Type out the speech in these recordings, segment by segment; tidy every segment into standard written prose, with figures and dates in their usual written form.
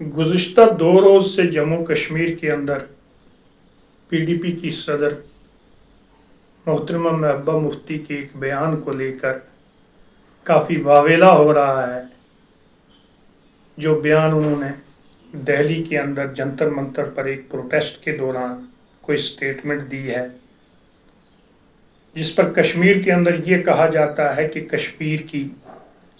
गुज़िश्ता 2 रोज़ से जम्मू कश्मीर के अंदर PDP की सदर मोहतरमा महबूबा मुफ्ती के एक बयान को लेकर काफ़ी वावेला हो रहा है। जो बयान उन्होंने दिल्ली के अंदर जंतर मंतर पर एक प्रोटेस्ट के दौरान कोई स्टेटमेंट दी है, जिस पर कश्मीर के अंदर ये कहा जाता है कि कश्मीर की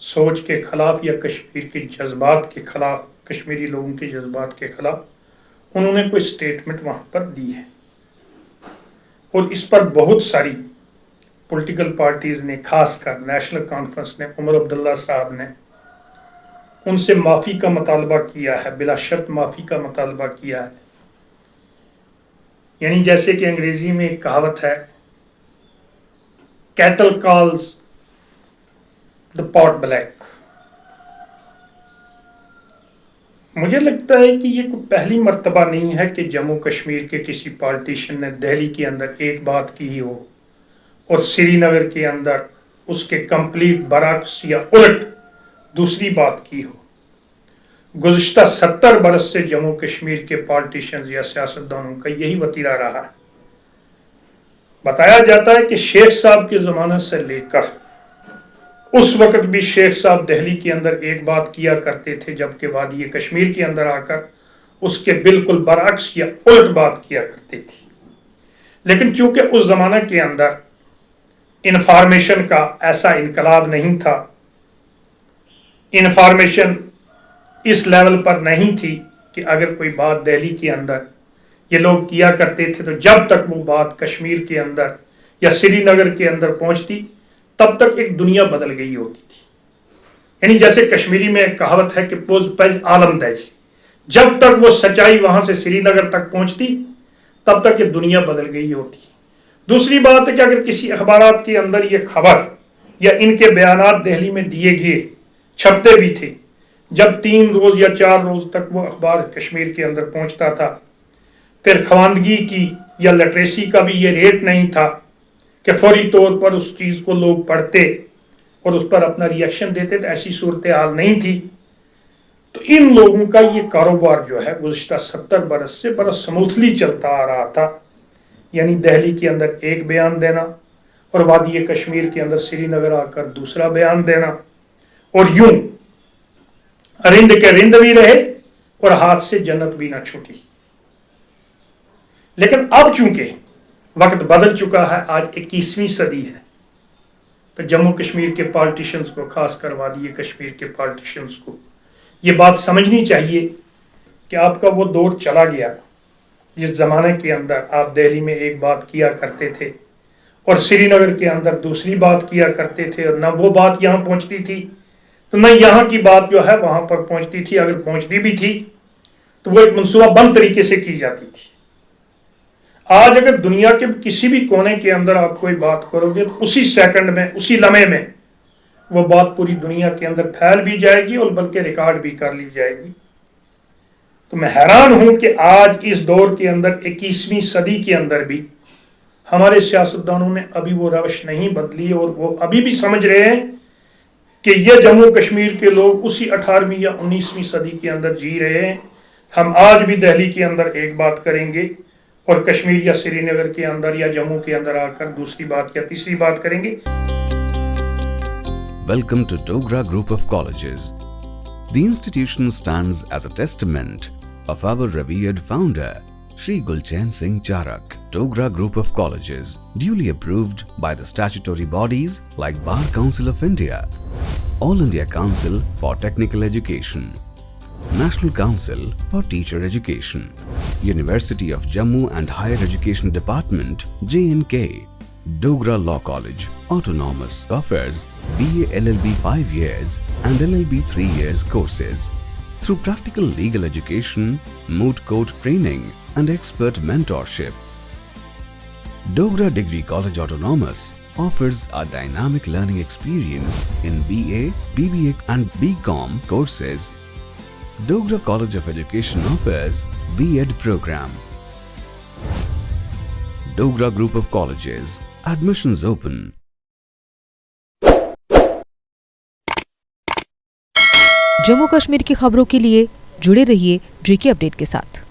सोच के खिलाफ या कश्मीर के जज्बात के खिलाफ, कश्मीरी लोगों के जज्बात के खिलाफ उन्होंने कोई स्टेटमेंट वहाँ पर दी है। और इस पर बहुत सारी पॉलिटिकल पार्टीज़ ने, खासकर नेशनल कॉन्फ्रेंस ने, उमर अब्दुल्ला साहब ने उनसे माफ़ी का मुतालबा किया है, बिला शर्त माफ़ी का मुतालबा किया है। यानी जैसे कि अंग्रेजी में एक कहावत है, cattle calls the pot black. मुझे लगता है कि ये कोई पहली मर्तबा नहीं है कि जम्मू कश्मीर के किसी पॉलिटिशियन ने दिल्ली के अंदर एक बात की हो और श्रीनगर के अंदर उसके कंप्लीट बरअक्स या उलट दूसरी बात की हो। गुज़िश्ता 70 बरस से जम्मू कश्मीर के पॉलिटिशियंस या सियासतदानों का यही वतीरा रहा है। बताया जाता है कि शेख साहब के ज़माने से लेकर उस वक्त भी शेख साहब दिल्ली के अंदर एक बात किया करते थे, जबकि वादी कश्मीर के अंदर आकर उसके बिल्कुल बरअक्स या उलट बात किया करते थे। लेकिन चूंकि उस जमाने के अंदर इंफॉर्मेशन का ऐसा इनकलाब नहीं था, इंफॉर्मेशन इस लेवल पर नहीं थी कि अगर कोई बात दिल्ली के अंदर ये लोग किया करते थे तो जब तक वो बात कश्मीर के अंदर या श्रीनगर के अंदर पहुंचती तब तक एक दुनिया बदल गई होती थी। यानी जैसे कश्मीरी में एक कहावत है कि पोज पैज आलम दैज, जब तक वो सच्चाई वहां से श्रीनगर तक पहुंचती तब तक ये दुनिया बदल गई होती। दूसरी बात है कि अगर किसी अखबारात के अंदर ये खबर या इनके बयानात दिल्ली में दिए गए, छपते भी थे, जब 3 रोज या 4 रोज तक वो अखबार कश्मीर के अंदर पहुंचता था, फिर खवानगी की या लिटरेसी का भी ये रेट नहीं था कि फौरी तौर पर उस चीज़ को लोग पढ़ते और उस पर अपना रिएक्शन देते, तो ऐसी सूरत हाल नहीं थी। तो इन लोगों का ये कारोबार जो है गुज़िश्ता 70 बरस से बड़ा स्मूथली चलता आ रहा था। यानी दिल्ली के अंदर एक बयान देना और वादी कश्मीर के अंदर श्रीनगर आकर दूसरा बयान देना, और यूं रिंद के रिंद भी रहे और हाथ से जन्नत भी ना छूटी। लेकिन अब चूंकि वक्त बदल चुका है, आज 21वीं सदी है, तो जम्मू कश्मीर के पॉलिटिशियंस को, खासकर वादी कश्मीर के पॉलिटिशियंस को ये बात समझनी चाहिए कि आपका वो दौर चला गया जिस ज़माने के अंदर आप दिल्ली में एक बात किया करते थे और श्रीनगर के अंदर दूसरी बात किया करते थे, और न वो बात यहाँ पहुँचती थी तो न यहाँ की बात जो है वहाँ पर पहुँचती थी। अगर पहुँचती भी थी तो वो एक मनसूबाबंद तरीके से की जाती थी। आज अगर दुनिया के किसी भी कोने के अंदर आप कोई बात करोगे तो उसी सेकंड में, उसी लम्हे में वो बात पूरी दुनिया के अंदर फैल भी जाएगी और बल्कि रिकॉर्ड भी कर ली जाएगी। तो मैं हैरान हूं कि आज इस दौर के अंदर 21वीं सदी के अंदर भी हमारे सियासतदानों ने अभी वो रवश नहीं बदली और वो अभी भी समझ रहे हैं कि ये जम्मू कश्मीर के लोग उसी 18वीं या 19वीं सदी के अंदर जी रहे हैं। हम आज भी दिल्ली के अंदर एक बात करेंगे और कश्मीर या श्रीनगर के अंदर या जम्मू के अंदर आकर दूसरी बात या तीसरी बात करेंगे। Welcome to Dogra Group of Colleges. The institution stands as a testament of our revered founder, Shri Gulchain Singh Charak. Dogra Group of Colleges, duly approved by the statutory bodies like Bar Council of India, All India Council for Technical Education, National Council for Teacher Education, University of Jammu and Higher Education Department, J&K. Dogra Law College, Autonomous, offers BA LLB 5 years and LLB 3 years courses. Through practical legal education, moot court training and expert mentorship. Dogra Degree College Autonomous offers a dynamic learning experience in BA, BBA and BCom courses. Dogra College of Education offers B.Ed program. Dogra Group of Colleges. Admissions open. Jammu Kashmir की खबरों के लिए जुड़े रहिए JK update के साथ।